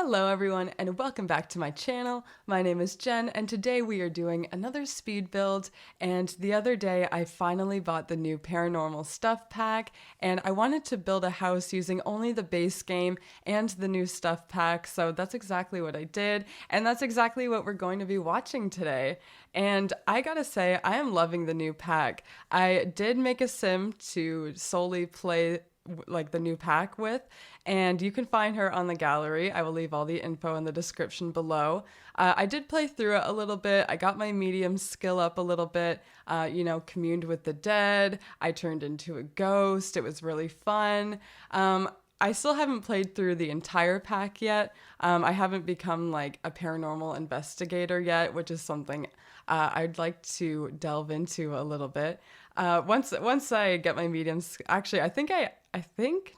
Hello everyone and welcome back to my channel. My name is Jen and today we are doing another speed build, and the other day I finally bought the new paranormal stuff pack and I wanted to build a house using only the base game and the new stuff pack, so that's exactly what I did and that's exactly what we're going to be watching today. And I gotta say, I am loving the new pack. I did make a sim to solely play like the new pack with, and you can find her on the gallery. I will leave all the info in the description below. I did play through it a little bit. I got my medium skill up a little bit, communed with the dead. I turned into a ghost. It was really fun. I still haven't played through the entire pack yet. I haven't become like a paranormal investigator yet, which is something I'd like to delve into a little bit. Once I get my mediums, actually, I think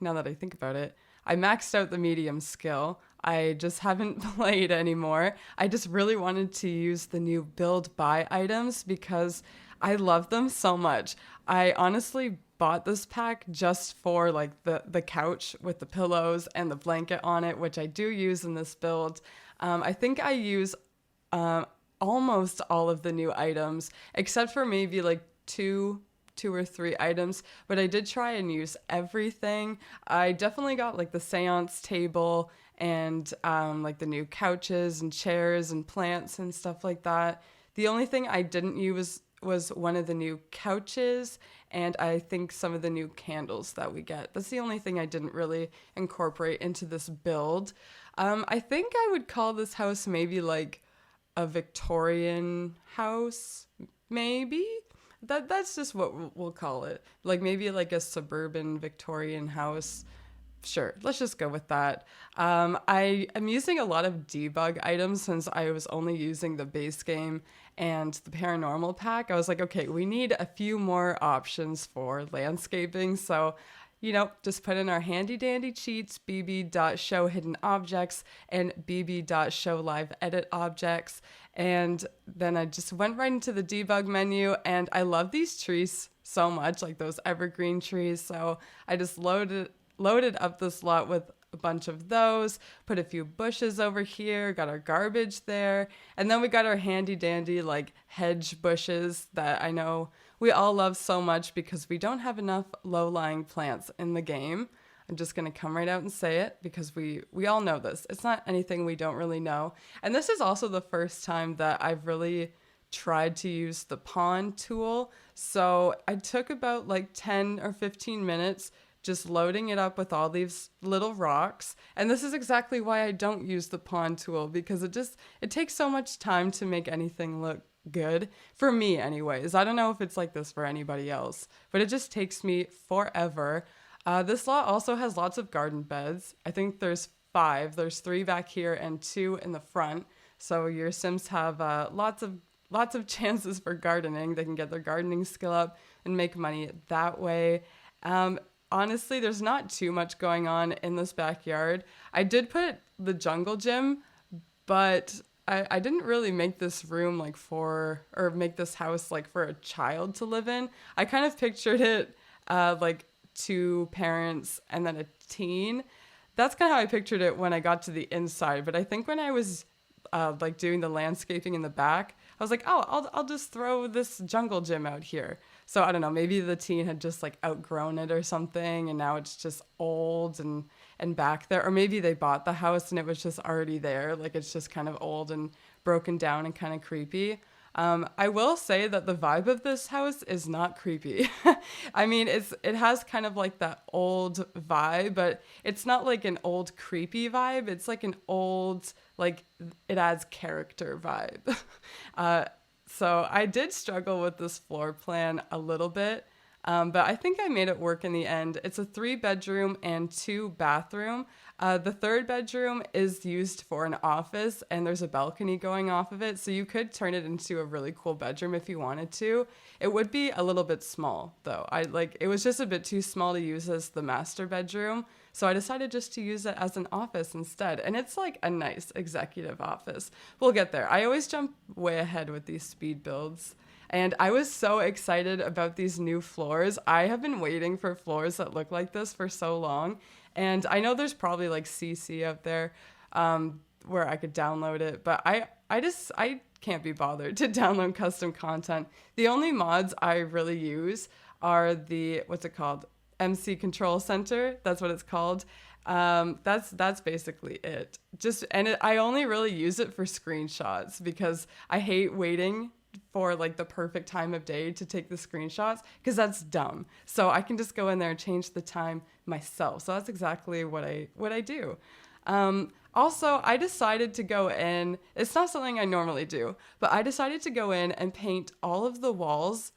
now that I think about it, I maxed out the medium skill. I just haven't played anymore. I just really wanted to use the new build buy items because I love them so much. I honestly bought this pack just for like the couch with the pillows and the blanket on it, which I do use in this build. I think I use almost all of the new items except for maybe like two or three items, but I did try and use everything. I definitely got like the seance table and like the new couches and chairs and plants and stuff like that. The only thing I didn't use was one of the new couches and I think some of the new candles that we get. That's the only thing I didn't really incorporate into this build. I think I would call this house maybe like a Victorian house, maybe? That's just what we'll call it. Like maybe like a suburban Victorian house. Sure, let's just go with that. I am using a lot of debug items since I was only using the base game and the paranormal pack. I was like, okay, we need a few more options for landscaping. So, just put in our handy dandy cheats, bb.show hidden objects and bb.show live edit objects. And then I just went right into the debug menu and I love these trees so much, like those evergreen trees. So I just loaded up this lot with a bunch of those, put a few bushes over here, got our garbage there, and then we got our handy dandy like hedge bushes that I know we all love so much because we don't have enough low-lying plants in the game. I'm just going to come right out and say it because we all know this. It's not anything we don't really know. And this is also the first time that I've really tried to use the pawn tool. So I took about like 10 or 15 minutes just loading it up with all these little rocks. And this is exactly why I don't use the pawn tool, because it takes so much time to make anything look good. For me anyways. I don't know if it's like this for anybody else, but it just takes me forever. This lot also has lots of garden beds. I think there's 5. There's 3 back here and 2 in the front. So your Sims have lots of chances for gardening. They can get their gardening skill up and make money that way. Honestly, there's not too much going on in this backyard. I did put the jungle gym, but I didn't really make this room make this house like for a child to live in. I kind of pictured it like 2 parents and then a teen. That's kind of how I pictured it when I got to the inside. But I think when I was like doing the landscaping in the back, I was like, oh, I'll just throw this jungle gym out here. So I don't know, maybe the teen had just like outgrown it or something and now it's just old and back there. Or maybe they bought the house and it was just already there. Like it's just kind of old and broken down and kind of creepy. I will say that the vibe of this house is not creepy. I mean, it has kind of like that old vibe, but it's not like an old creepy vibe. It's like an old, like it adds character vibe. So I did struggle with this floor plan a little bit, but I think I made it work in the end. It's a 3-bedroom and 2-bathroom. The 3rd bedroom is used for an office and there's a balcony going off of it. So you could turn it into a really cool bedroom if you wanted to. It would be a little bit small though. It was just a bit too small to use as the master bedroom. So I decided just to use it as an office instead. And it's like a nice executive office. We'll get there. I always jump way ahead with these speed builds. And I was so excited about these new floors. I have been waiting for floors that look like this for so long. And I know there's probably like CC out there. where I could download it. But I can't be bothered to download custom content. The only mods I really use are the, what's it called? MC Control Center. That's what it's called. That's basically it. I only really use it for screenshots because I hate waiting for like the perfect time of day to take the screenshots because that's dumb. So I can just go in there and change the time myself. So that's exactly what I do. Also, I decided to go in, it's not something I normally do, but I decided to go in and paint all of the walls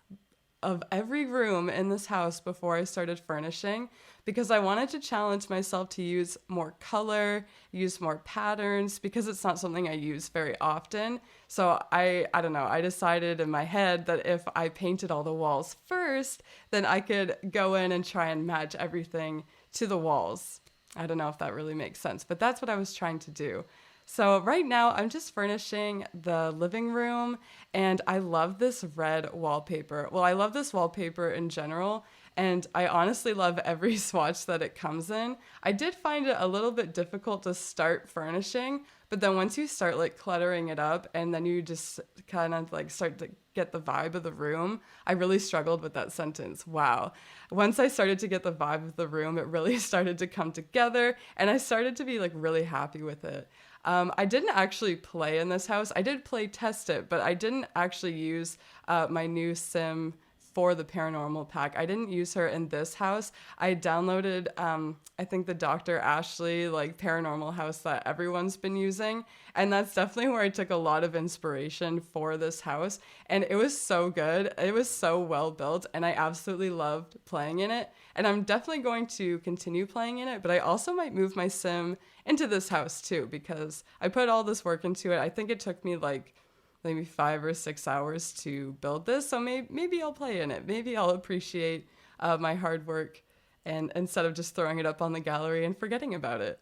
of every room in this house before I started furnishing because I wanted to challenge myself to use more color, use more patterns because it's not something I use very often. So I don't know, I decided in my head that if I painted all the walls first, then I could go in and try and match everything to the walls. I don't know if that really makes sense, but that's what I was trying to do. So right now I'm just furnishing the living room and I love this red wallpaper. Well, I love this wallpaper in general and I honestly love every swatch that it comes in. I did find it a little bit difficult to start furnishing, but then once you start like cluttering it up and then you just kind of like start to get the vibe of the room, I really struggled with that sentence. Wow. Once I started to get the vibe of the room, it really started to come together and I started to be like really happy with it. I didn't actually play in this house. I did play test it, but I didn't actually use my new sim for the paranormal pack. I didn't use her in this house. I downloaded, I think the Dr. Ashley like paranormal house that everyone's been using. And that's definitely where I took a lot of inspiration for this house. And it was so good. It was so well built and I absolutely loved playing in it. And I'm definitely going to continue playing in it, but I also might move my sim into this house too, because I put all this work into it. I think it took me like maybe 5 or 6 hours to build this. So maybe I'll play in it. Maybe I'll appreciate my hard work and instead of just throwing it up on the gallery and forgetting about it.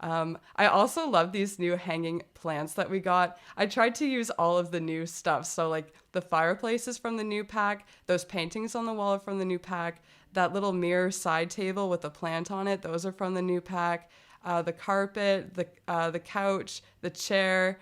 I also love these new hanging plants that we got. I tried to use all of the new stuff. So like the fireplace is from the new pack. Those paintings on the wall are from the new pack. That little mirror side table with a plant on it, those are from the new pack. The carpet, the couch, the chair,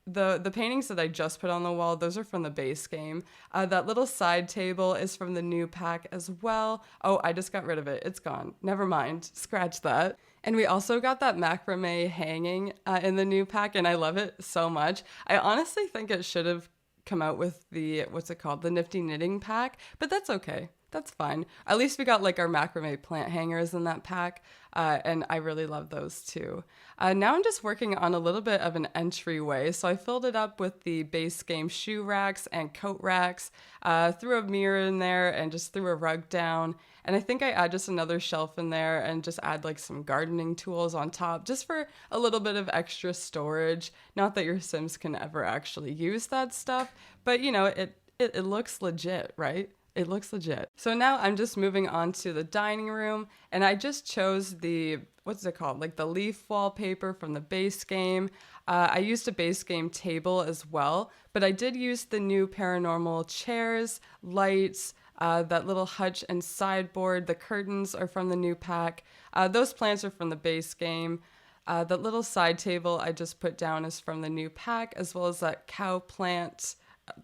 the paintings that I just put on the wall, those are from the base game. That little side table is from the new pack as well. Oh, I just got rid of it. It's gone. Never mind. Scratch that. And we also got that macrame hanging in the new pack, and I love it so much. I honestly think it should have come out with the, what's it called? The Nifty Knitting pack, but that's okay. That's fine. At least we got like our macrame plant hangers in that pack, and I really love those too. Now I'm just working on a little bit of an entryway, so I filled it up with the base game shoe racks and coat racks, threw a mirror in there and just threw a rug down, and I think I add just another shelf in there and just add like some gardening tools on top just for a little bit of extra storage. Not that your Sims can ever actually use that stuff, but you know, it looks legit, right? It looks legit. So now I'm just moving on to the dining room and I just chose the, what's it called? Like the leaf wallpaper from the base game. I used a base game table as well, but I did use the new paranormal chairs, lights, that little hutch and sideboard. The curtains are from the new pack. Those plants are from the base game. That little side table I just put down is from the new pack, as well as that cow plant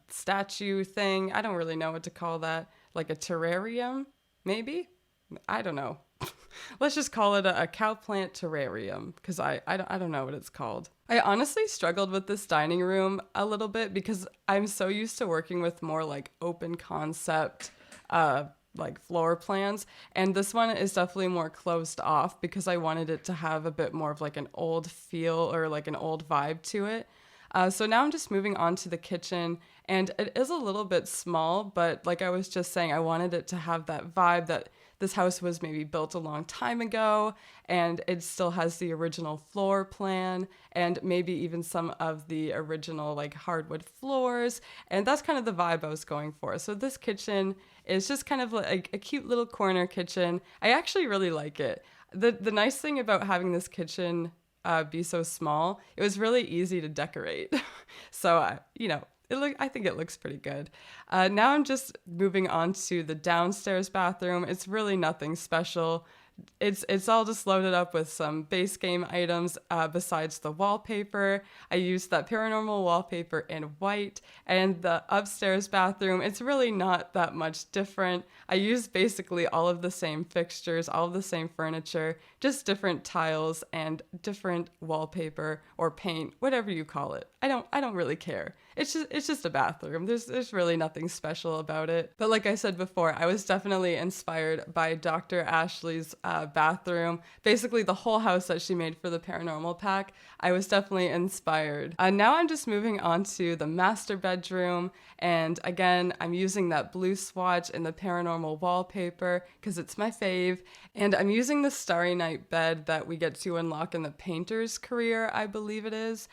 statue thing. I don't really know what to call that. Like a terrarium, maybe? I don't know. Let's just call it a cow plant terrarium because I don't know what it's called. I honestly struggled with this dining room a little bit because I'm so used to working with more like open concept like floor plans, and this one is definitely more closed off because I wanted it to have a bit more of like an old feel or like an old vibe to it. So now I'm just moving on to the kitchen, and it is a little bit small, but like I was just saying, I wanted it to have that vibe that this house was maybe built a long time ago, and it still has the original floor plan, and maybe even some of the original like hardwood floors, and that's kind of the vibe I was going for. So this kitchen is just kind of like a cute little corner kitchen. I actually really like it. The nice thing about having this kitchen be so small, it was really easy to decorate. So, you know, I think it looks pretty good. Now I'm just moving on to the downstairs bathroom. It's really nothing special. it's all just loaded up with some base game items besides the wallpaper. I used that paranormal wallpaper in white, and the upstairs bathroom, it's really not that much different. I used basically all of the same fixtures, all of the same furniture, just different tiles and different wallpaper or paint, whatever you call it. I don't really care. It's just a bathroom. There's really nothing special about it. But like I said before, I was definitely inspired by Dr. Ashley's bathroom. Basically the whole house that she made for the paranormal pack. I was definitely inspired. Now I'm just moving on to the master bedroom. And again, I'm using that blue swatch in the paranormal wallpaper because it's my fave. And I'm using the Starry Night bed that we get to unlock in the painter's career, I believe it is.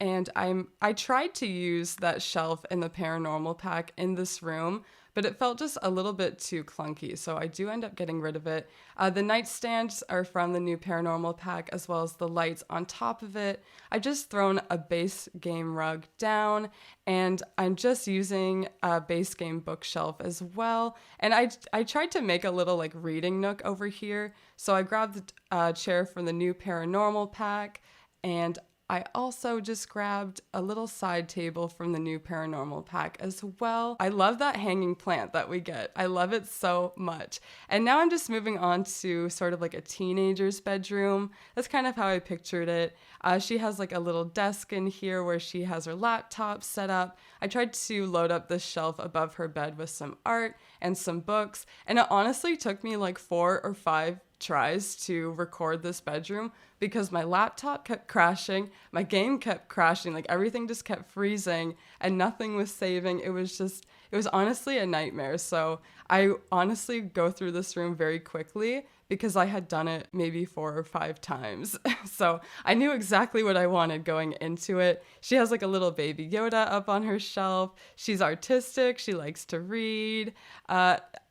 And I tried to use that shelf in the paranormal pack in this room, but it felt just a little bit too clunky, so I do end up getting rid of it. The nightstands are from the new paranormal pack, as well as the lights on top of it. I've just thrown a base game rug down, and I'm just using a base game bookshelf as well. And I tried to make a little like reading nook over here, so I grabbed the chair from the new paranormal pack, and I also just grabbed a little side table from the new paranormal pack as well. I love that hanging plant that we get. I love it so much. And now I'm just moving on to sort of like a teenager's bedroom. That's kind of how I pictured it. She has like a little desk in here where she has her laptop set up. I tried to load up this shelf above her bed with some art and some books. And it honestly took me like 4 or 5 tries to record this bedroom because my laptop kept crashing, my game kept crashing, like everything just kept freezing and nothing was saving. It was honestly a nightmare. So I honestly go through this room very quickly because I had done it maybe 4 or 5 times. So I knew exactly what I wanted going into it. She has like a little baby Yoda up on her shelf. She's artistic. She likes to read.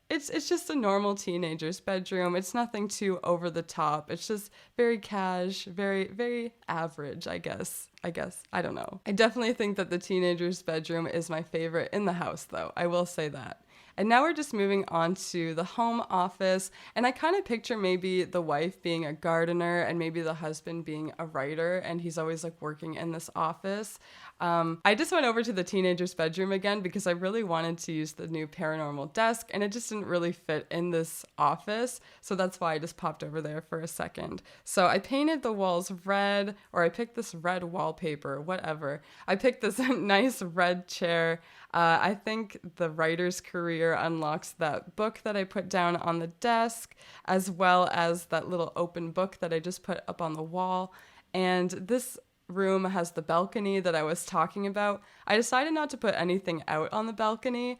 It's just a normal teenager's bedroom. It's nothing too over the top. It's just very cash, very, very average, I guess. I don't know. I definitely think that the teenager's bedroom is my favorite in the house, though. I will say that. And now we're just moving on to the home office. And I kind of picture maybe the wife being a gardener and maybe the husband being a writer. And he's always like working in this office. I just went over to the teenager's bedroom again because I really wanted to use the new paranormal desk and it just didn't really fit in this office. So that's why I just popped over there for a second. So I painted the walls red, or I picked this red wallpaper, whatever. I picked this nice red chair. I think the writer's career unlocks that book that I put down on the desk, as well as that little open book that I just put up on the wall. And this room has the balcony that I was talking about. I decided not to put anything out on the balcony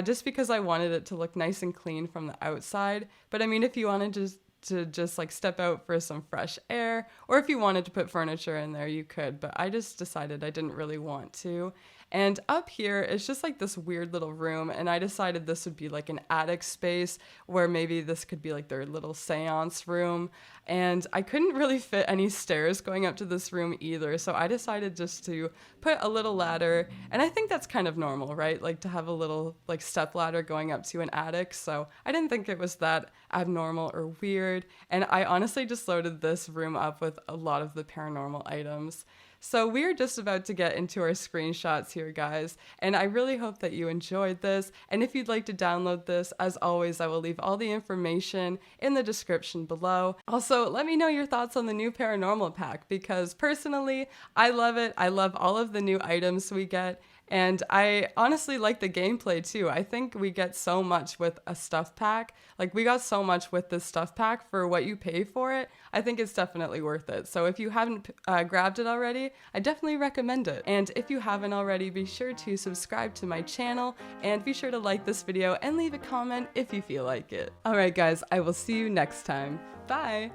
just because I wanted it to look nice and clean from the outside. But I mean, if you wanted to just like step out for some fresh air, or if you wanted to put furniture in there, you could, but I just decided I didn't really want to. And up here, it's just like this weird little room, and I decided this would be like an attic space where maybe this could be like their little seance room. And I couldn't really fit any stairs going up to this room either, so I decided just to put a little ladder, and I think that's kind of normal, right? Like to have a little like step ladder going up to an attic, so I didn't think it was that abnormal or weird, and I honestly just loaded this room up with a lot of the paranormal items. So we're just about to get into our screenshots here, guys, and I really hope that you enjoyed this. And if you'd like to download this, as always, I will leave all the information in the description below. Also, let me know your thoughts on the new paranormal pack, because personally, I love it. I love all of the new items we get. And I honestly like the gameplay too. I think we get so much with a stuff pack. Like we got so much with this stuff pack for what you pay for it. I think it's definitely worth it. So if you haven't grabbed it already, I definitely recommend it. And if you haven't already, be sure to subscribe to my channel and be sure to like this video and leave a comment if you feel like it. All right, guys, I will see you next time. Bye.